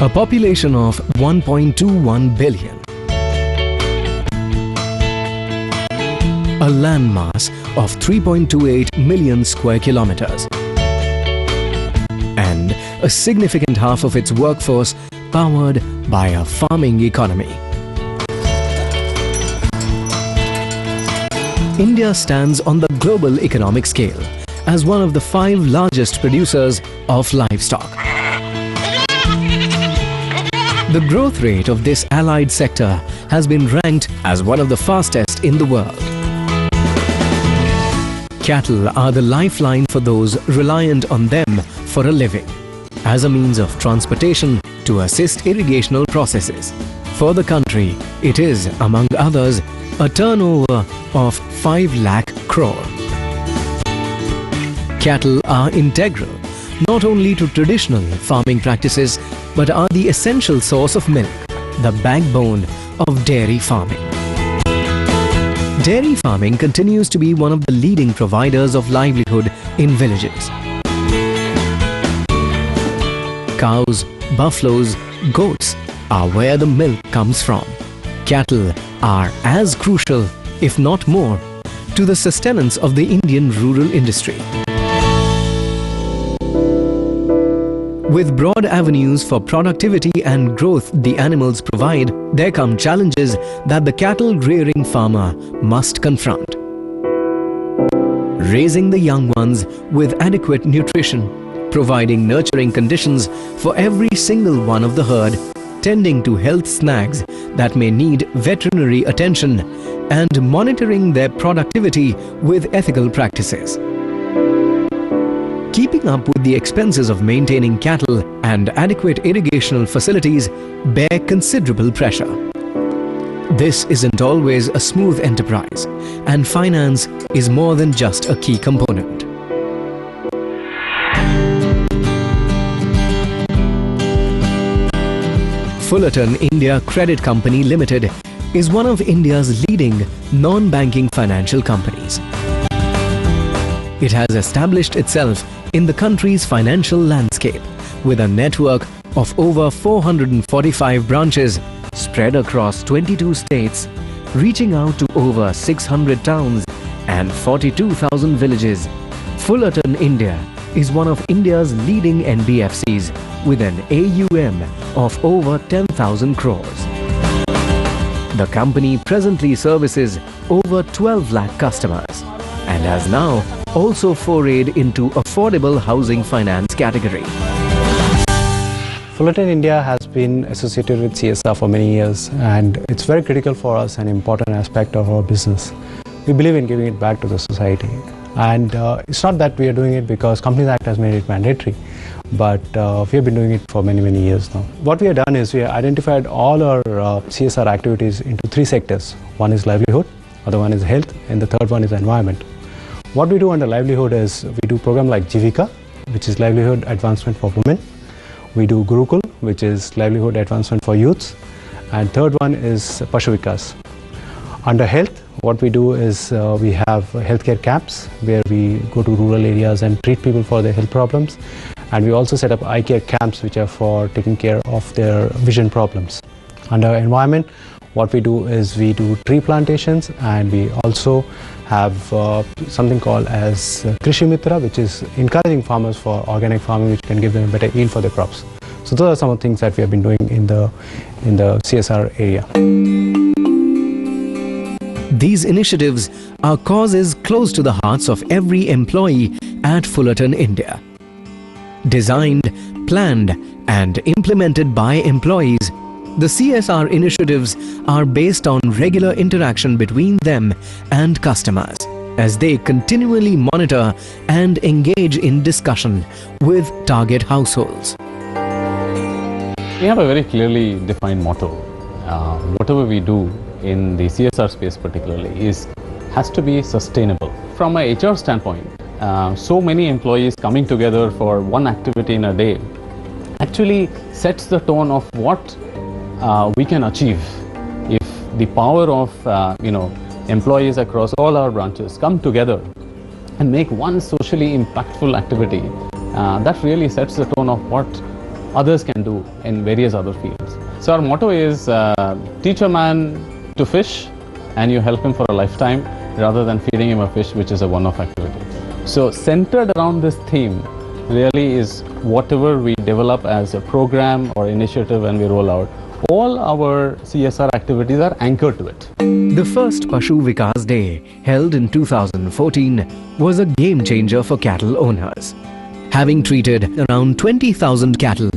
A population of 1.21 billion. A landmass of 3.28 million square kilometers. And a significant half of its workforce powered by a farming economy. India stands on the global economic scale as one of the 5 largest producers of livestock. The growth rate of this allied sector has been ranked as one of the fastest in the world. Cattle are the lifeline for those reliant on them for a living, as a means of transportation to assist irrigational processes. For the country, it is, among others, a turnover of 5 lakh crore. Cattle are integral not only to traditional farming practices but are the essential source of milk, the backbone of dairy farming. Dairy farming continues to be one of the leading providers of livelihood in villages. Cows, buffaloes, goats are where the milk comes from. Cattle are as crucial, if not more, to the sustenance of the Indian rural industry. With broad avenues for productivity and growth the animals provide, there come challenges that the cattle rearing farmer must confront. Raising the young ones with adequate nutrition, providing nurturing conditions for every single one of the herd, tending to health snags that may need veterinary attention, and monitoring their productivity with ethical practices. Keeping up with the expenses of maintaining cattle and adequate irrigational facilities bear considerable pressure. This isn't always a smooth enterprise, and finance is more than just a key component. Fullerton India Credit Company Limited is one of India's leading non-banking financial companies. It has established itself in the country's financial landscape with a network of over 445 branches spread across 22 states, reaching out to over 600 towns and 42,000 villages. Fullerton India is one of India's leading NBFCs with an AUM of over 10,000 crores. The company presently services over 12 lakh customers and has now also forayed into affordable housing finance category. Fullerton India has been associated with CSR for many years, and it's very critical for us, an important aspect of our business. We believe in giving it back to the society, and it's not that we are doing it because Companies Act has made it mandatory, but we have been doing it for many years now. What we have done is we have identified all our CSR activities into 3 sectors. One is livelihood, other one is health, and the third one is environment. What we do under livelihood is we do program like Jivika, which is livelihood advancement for women. We do Gurukul, which is livelihood advancement for youths. And third one is Pashu Vikas. Under health, what we do is we have healthcare camps where we go to rural areas and treat people for their health problems. And we also set up eye care camps which are for taking care of their vision problems. Under environment, what we do is we do tree plantations, and we also have something called as Krishi Mitra, which is encouraging farmers for organic farming, which can give them a better yield for their crops. So those are some of the things that we have been doing in the CSR area. These initiatives are causes close to the hearts of every employee at Fullerton India. Designed, planned and implemented by employees, the CSR initiatives are based on regular interaction between them and customers as they continually monitor and engage in discussion with target households. We have a very clearly defined motto. Whatever we do in the CSR space particularly has to be sustainable. From a HR standpoint, so many employees coming together for one activity in a day actually sets the tone of what we can achieve if the power of employees across all our branches come together and make one socially impactful activity. That really sets the tone of what others can do in various other fields. So our motto is teach a man to fish and you help him for a lifetime rather than feeding him a fish which is a one-off activity. So centered around this theme really is whatever we develop as a program or initiative when we roll out, all our CSR activities are anchored to it. The first Pashu Vikas Day, held in 2014, was a game changer for cattle owners. Having treated around 20,000 cattle,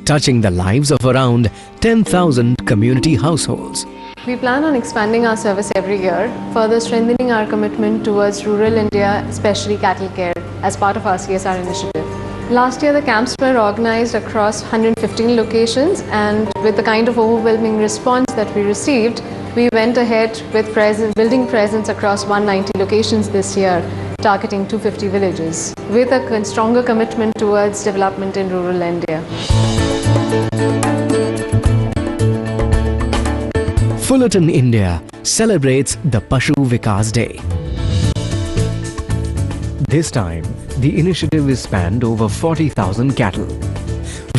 touching the lives of around 10,000 community households. We plan on expanding our service every year, further strengthening our commitment towards rural India, especially cattle care, as part of our CSR initiative. Last year, the camps were organized across 115 locations, and with the kind of overwhelming response that we received, we went ahead with building presence across 190 locations this year, targeting 250 villages, with a stronger commitment towards development in rural India. Fullerton, India celebrates the Pashu Vikas Day. This time, the initiative is spanned over 40,000 cattle,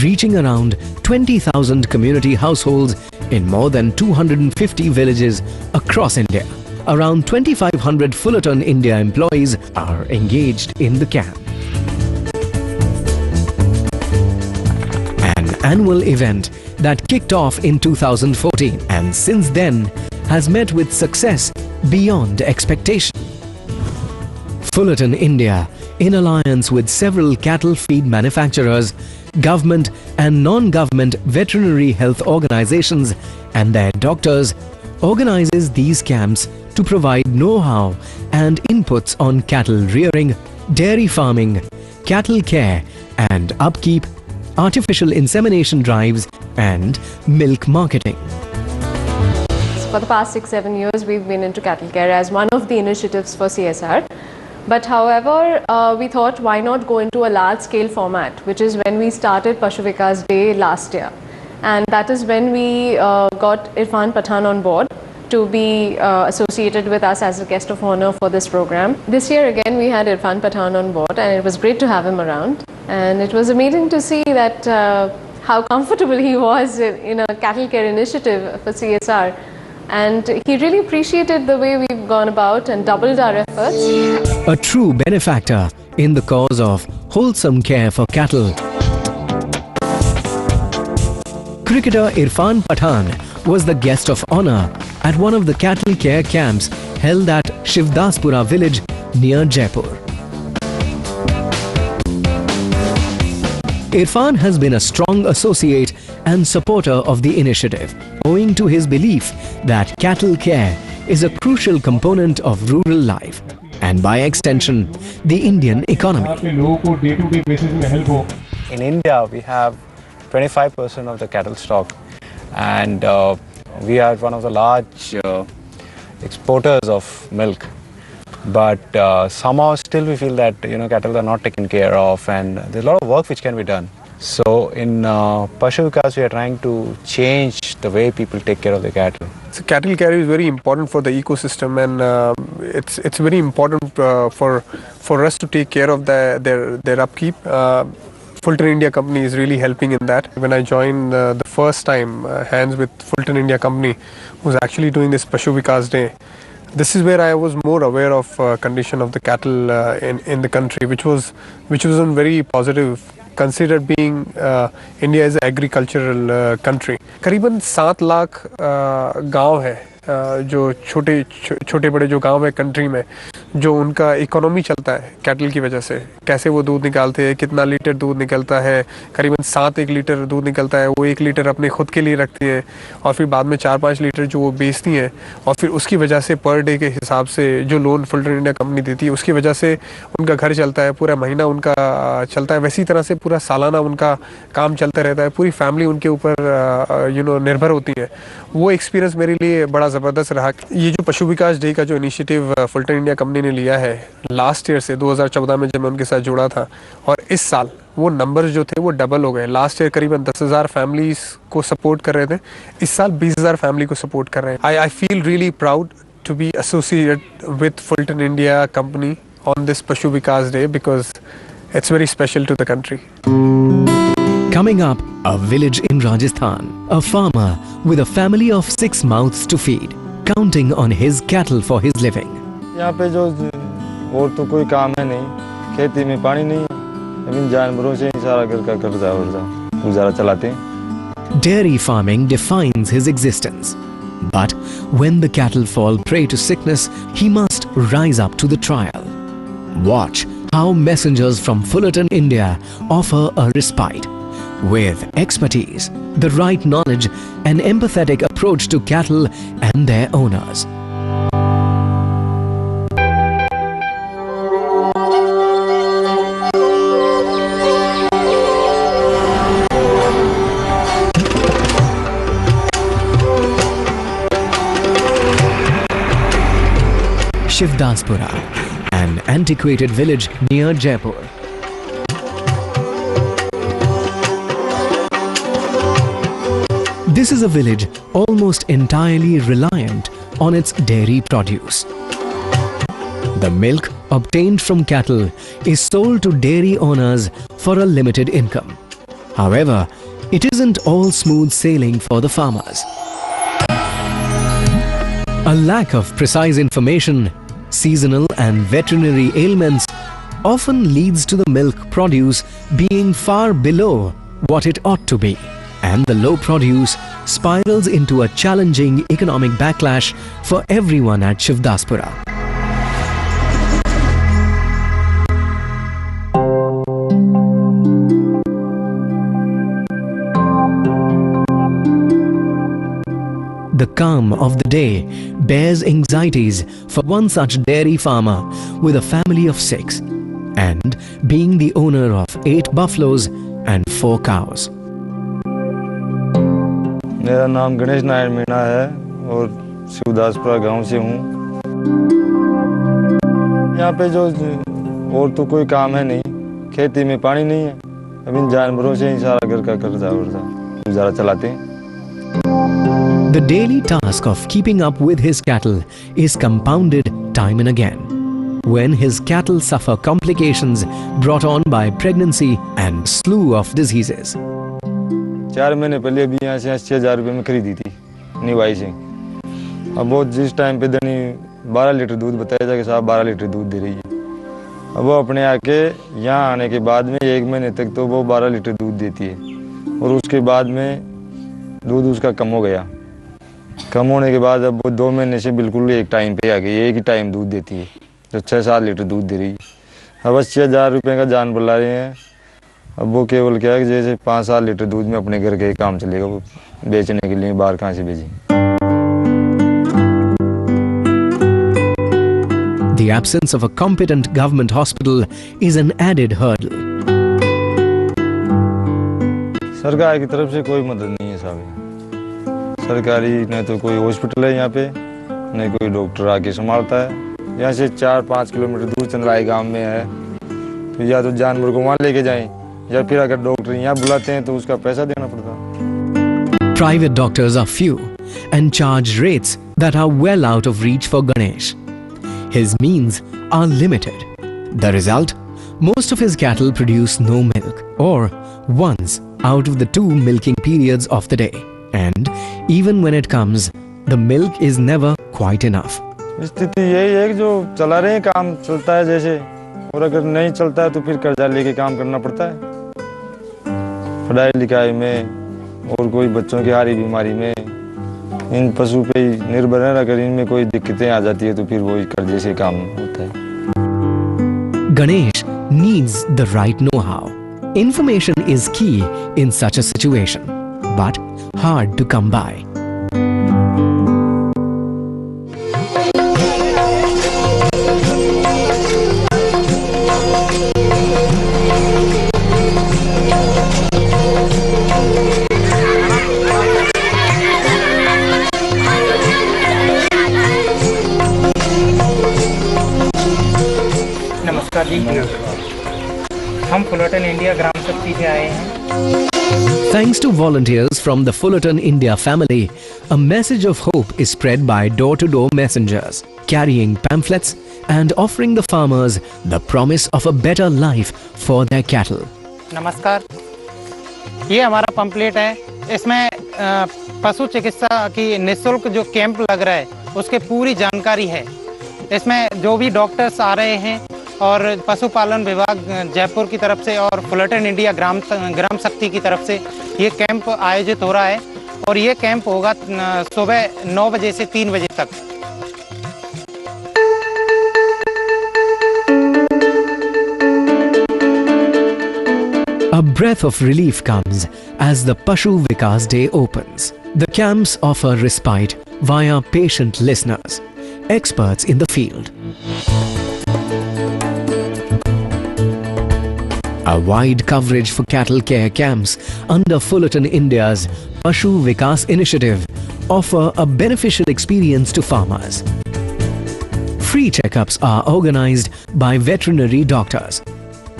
reaching around 20,000 community households in more than 250 villages across India. Around 2,500 Fullerton, India employees are engaged in the camp. An annual event that kicked off in 2014 and since then has met with success beyond expectation. Fullerton, India, in alliance with several cattle feed manufacturers, government and non-government veterinary health organizations and their doctors, organizes these camps to provide know-how and inputs on cattle rearing, dairy farming, cattle care and upkeep, artificial insemination drives and milk marketing. For the past 6-7 years, we've been into cattle care as one of the initiatives for CSR. But however, we thought why not go into a large-scale format, which is when we started Pashu Vikas Day last year. And that is when we got Irfan Pathan on board to be associated with us as a guest of honor for this program. This year again we had Irfan Pathan on board, and it was great to have him around. And it was amazing to see that how comfortable he was in a cattle care initiative for CSR. And he really appreciated the way we've gone about and doubled our efforts. A true benefactor in the cause of wholesome care for cattle. Cricketer Irfan Pathan was the guest of honor at one of the cattle care camps held at Shivdaspura village near Jaipur. Irfan has been a strong associate and supporter of the initiative, owing to his belief that cattle care is a crucial component of rural life and by extension, the Indian economy. In India, we have 25% of the cattle stock, and we are one of the large exporters of milk. But somehow still we feel that cattle are not taken care of, and there's a lot of work which can be done. So in Pashu Vikas, we are trying to change the way people take care of the cattle. So cattle care is very important for the ecosystem, and it's very important for us to take care of their upkeep. Fullerton India Company is really helping in that. When I joined the first time, hands with Fullerton India Company, who's actually doing this Pashu Vikas Day. This is where I was more aware of condition of the cattle in the country, which was very positive, considered being India is an agricultural country. करीबन 7 लाख गांव है जो छोटे बड़े जो गांव है country में, जो उनका इकोनॉमी चलता है कैटल की वजह से, कैसे वो दूध निकालते हैं, कितना लीटर दूध निकलता है, करीबन 7 लीटर दूध निकलता है, वो 1 लीटर अपने खुद के लिए रखती है और फिर बाद में 4-5 लीटर जो वो बेचती हैं, और फिर उसकी वजह से पर डे के हिसाब से जो लोन फुलटन इंडिया कंपनी देती है उसकी वजह से उनका घर चलता है, पूरा महीना उनका चलता है, वैसी तरह से पूरा सालाना उनका काम चलता रहता है, पूरी फैमिली उनके ऊपर निर्भर होती है। वो एक्सपीरियंस मेरे लिए बड़ा ज़बरदस्त रहा। ये जो पशु विकास डे का जो इनिशिएटिव फुलटन इंडिया कंपनी ने लिया है लास्ट ईयर से 2014 में जब मैं उनके साथ जुड़ा था, और इस साल वो नंबर्स जो थे वो डबल हो गए। लास्ट ईयर करीबन 10,000 फैमिलीज को सपोर्ट कर रहे थे, इस साल 20,000 फैमिली को सपोर्ट कर रहे हैं। I feel really proud to be associated with Fulton India company on this Pashu Vikas day because it's very special to the country. Coming up, a village in Rajasthan, a farmer with a family of 6 mouths to feed, counting on his cattle for his living. यहाँ पे जो और तो कोई काम है नहीं, खेती में पानी नहीं, इन जानवरों से ही सारा घर का कर्जा वर्जा गुजारा चलाते हैं। Dairy farming defines his existence. But when the cattle fall prey to sickness, he must rise up to the trial. Watch how messengers from Fullerton, India offer a respite. With expertise, the right knowledge, and empathetic approach to cattle and their owners. Shivdaspura, an antiquated village near Jaipur. This is a village almost entirely reliant on its dairy produce. The milk obtained from cattle is sold to dairy owners for a limited income. However, it isn't all smooth sailing for the farmers. A lack of precise information, seasonal and veterinary ailments often leads to the milk produce being far below what it ought to be, and the low produce spirals into a challenging economic backlash for everyone at Shivdaspura. The calm of the day bears anxieties for one such dairy farmer with a family of 6 and being the owner of 8 buffaloes and 4 cows. मेरा नाम गणेश नारायण मीणा है और शिवदासपुरा गांव से हूँ। यहाँ पे जो और तो कोई काम है नहीं, खेती में पानी नहीं है, अब इन जानवरों से ही सारा घर का कर्जा वर्जा गुजारा चलाते हैं। The daily task of keeping up with his cattle is compounded time and again when his cattle suffer complications brought on by pregnancy and slew of diseases. 4 महीने पहले भी यहाँ से 80,000 रुपये में खरीदी थी निवाई से। अब वो जिस टाइम पे देनी 12 लीटर दूध बताया था कि साहब 12 लीटर दूध दे रही है। अब वो अपने आके यहाँ आने के बाद में 1 महीने तक तो वो 12 लीटर दूध देती है और उसके बाद में दूध उसका कम हो गया। कम होने के बाद अब वो 2 महीने से बिल्कुल एक टाइम पे आ गई, एक ही टाइम दूध देती है जो 6-7 लीटर दूध दे रही है। अब 80,000 रुपये का जान बुला रहे हैं। अब वो केवल क्या है कि जैसे 5-7 लीटर दूध में अपने घर के काम चलेगा, वो बेचने के लिए बाहर कहाँ से भेजें। The absence of a competent government hospital is an added hurdle. सरकार की तरफ से कोई मदद नहीं है साहब। सरकारी न तो कोई हॉस्पिटल है यहाँ पे, न कोई डॉक्टर आके संभालता है। यहाँ से 4-5 किलोमीटर दूर चंद्राई गांव में है, तो या तो जानवर को वहाँ लेके जाएं या फिर अगर डॉक्टर यहाँ बुलाते हैं तो उसका पैसा देना पड़ता। Private doctors are few and charge rates that are well out of reach for Ganesh. His means are limited. The result? Most of his cattle produce no milk or once out of the 2 milking periods of the day. And even when it comes, the milk is never quite enough. स्थिति यही है कि जो चला रहे हैं काम चलता है जैसे, और अगर नहीं चलता है तो फिर कर्जा लेके काम करना पड़ता है। पढ़ाई लिखाई में और कोई बच्चों की हारी बीमारी में इन पशु पे ही निर्भर है। अगर इनमें कोई दिक्कतें आ जाती है तो फिर वही कर्जे से काम होता है। Ganesh needs the right know-how. Information is key in such a situation, but hard to come by. नमस्कार जी, हम फुलरटन इंडिया ग्राम शक्ति से आए हैं। Thanks to volunteers from the Fullerton India family, a message of hope is spread by door-to-door messengers, carrying pamphlets and offering the farmers the promise of a better life for their cattle. नमस्कार, ये हमारा pamphlet है। इसमें पशु चिकित्सा की निःशुल्क जो कैंप लग रहा है उसके पूरी जानकारी है। इसमें जो भी डॉक्टर्स आ रहे हैं और पशुपालन विभाग जयपुर की तरफ से और फुलरटन इंडिया ग्राम शक्ति की तरफ से ये कैंप आयोजित हो रहा है और ये कैंप होगा सुबह 9 बजे से 3 बजे तक। A breath of relief comes as the Pashu Vikas Day opens. The camps offer respite via patient listeners, experts in the field. A wide coverage for cattle care camps under Fullerton India's Pashu Vikas initiative offer a beneficial experience to farmers. Free checkups are organized by veterinary doctors.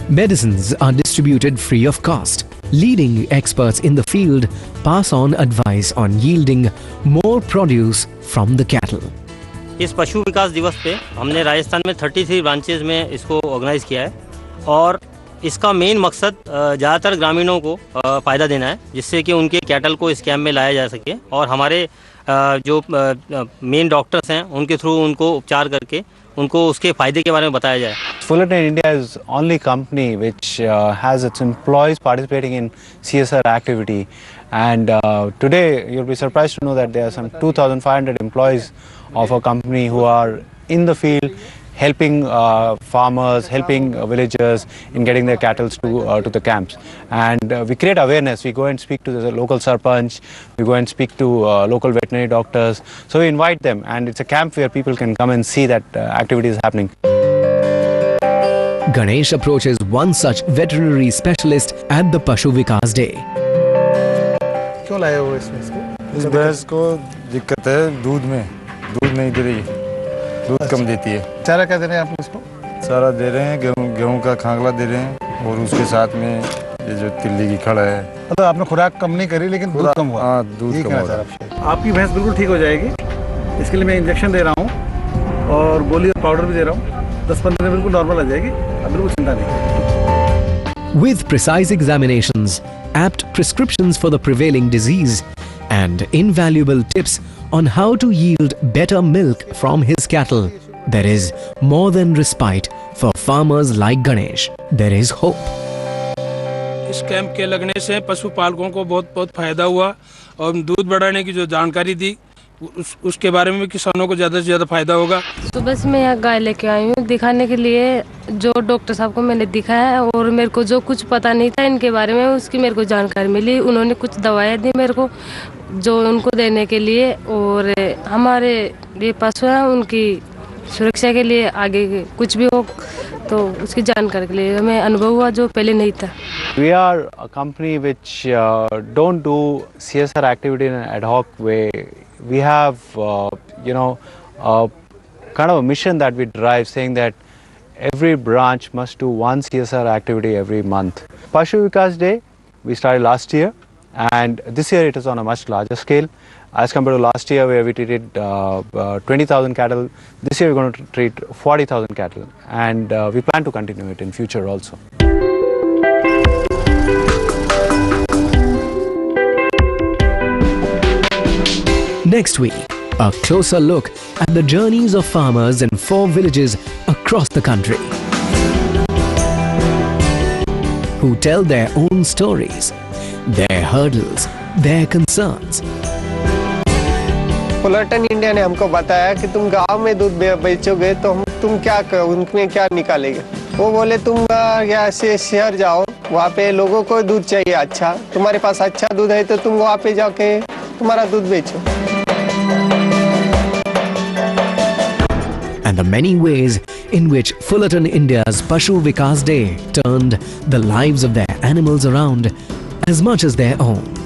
Medicines are distributed free of cost. Leading experts in the field pass on advice on yielding more produce from the cattle. इस पशु विकास दिवस पे हमने राजस्थान में 33 branches में इसको organise किया है और इसका मेन मकसद ज़्यादातर ग्रामीणों को फ़ायदा देना है, जिससे कि उनके कैटल को इस कैंप में लाया जा सके और हमारे जो मेन डॉक्टर्स हैं उनके थ्रू उनको उपचार करके उनको उसके फ़ायदे के बारे में बताया जाए। Fullerton India is only company which has its employees participating in CSR activity, and today you'll be surprised to know that there are some 2,500 employees of our company who are in the field helping farmers, helping villagers in getting their cattle to the camps. And we create awareness. We go and speak to the local sarpanch, we go and speak to local veterinary doctors. So we invite them, and it's a camp where people can come and see that activity is happening. Ganesh approaches one such veterinary specialist at the Pashu Vikas Day. क्यों लाए हो इसमें इसको? इस भैंस को दिक्कत है दूध नहीं दे रही, दूध कम देती है। चारा क्या दे रहे हैं आप इसको? चारा दे रहे हैं, गेहूं का खांगला दे रहे हैं और उसके साथ में ये जो तिल्ली की खड़ा है। मतलब आपने खुराक कम नहीं करी लेकिन दूध कम हुआ। हाँ, दूध कम हुआ। आपकी भैंस बिल्कुल ठीक हो जाएगी। इसके लिए मैं इंजेक्शन दे रहा हूँ और गोली और पाउडर भी दे रहा हूँ। 10-15 दिन बिल्कुल नॉर्मल आ जाएगी, बिल्कुल चिंता नहीं। With precise examinations, apt prescriptions for the prevailing disease, and invaluable tips on how to yield better milk from his cattle, there is more than respite for farmers like Ganesh. There is hope. इस camp के लगने से पशुपालकों को बहुत फायदा हुआ और दूध बढ़ाने की जो जानकारी दी उसके बारे में किसानों को ज़्यादा से ज़्यादा फायदा होगा। सुबह से मैं यहाँ गाय लेके आई हूँ दिखाने के लिए। जो डॉक्टर साहब को मैंने दिखाया है और मेरे को जो कुछ पता नहीं था इनके बारे में उसकी मेरे को जानकारी मिली। उन्होंने कुछ दवाएं दी मेरे को जो उनको देने के लिए, और हमारे ये पशु हैं उनकी सुरक्षा के लिए आगे कुछ भी हो तो उसकी जानकारी के लिए हमें अनुभव हुआ जो पहले नहीं था। We are a company which don't do CSR activity in an ad hoc way. We have, kind of a mission that we drive, saying that every branch must do one CSR activity every month. Pashu Vikas Day, we started last year, and this year it is on a much larger scale. As compared to last year where we treated 20,000 cattle, this year we're going to treat 40,000 cattle, and we plan to continue it in future also. Next week, a closer look at the journeys of farmers in 4 villages across the country, who tell their own stories, their hurdles, their concerns. Fullerton India ने हमको बताया कि तुम गांव में दूध बेचोगे तो तुम क्या उनमें क्या निकालेगे। वो बोले तुम यहाँ से शहर जाओ, वहाँ पे लोगों को दूध चाहिए अच्छा, तुम्हारे पास अच्छा दूध है तो तुम वहाँ पे जाके तुम्हारा दूध बेचो। And the many ways in which Fullerton India's Pashu Vikas Day turned the lives of their animals around as much as their own.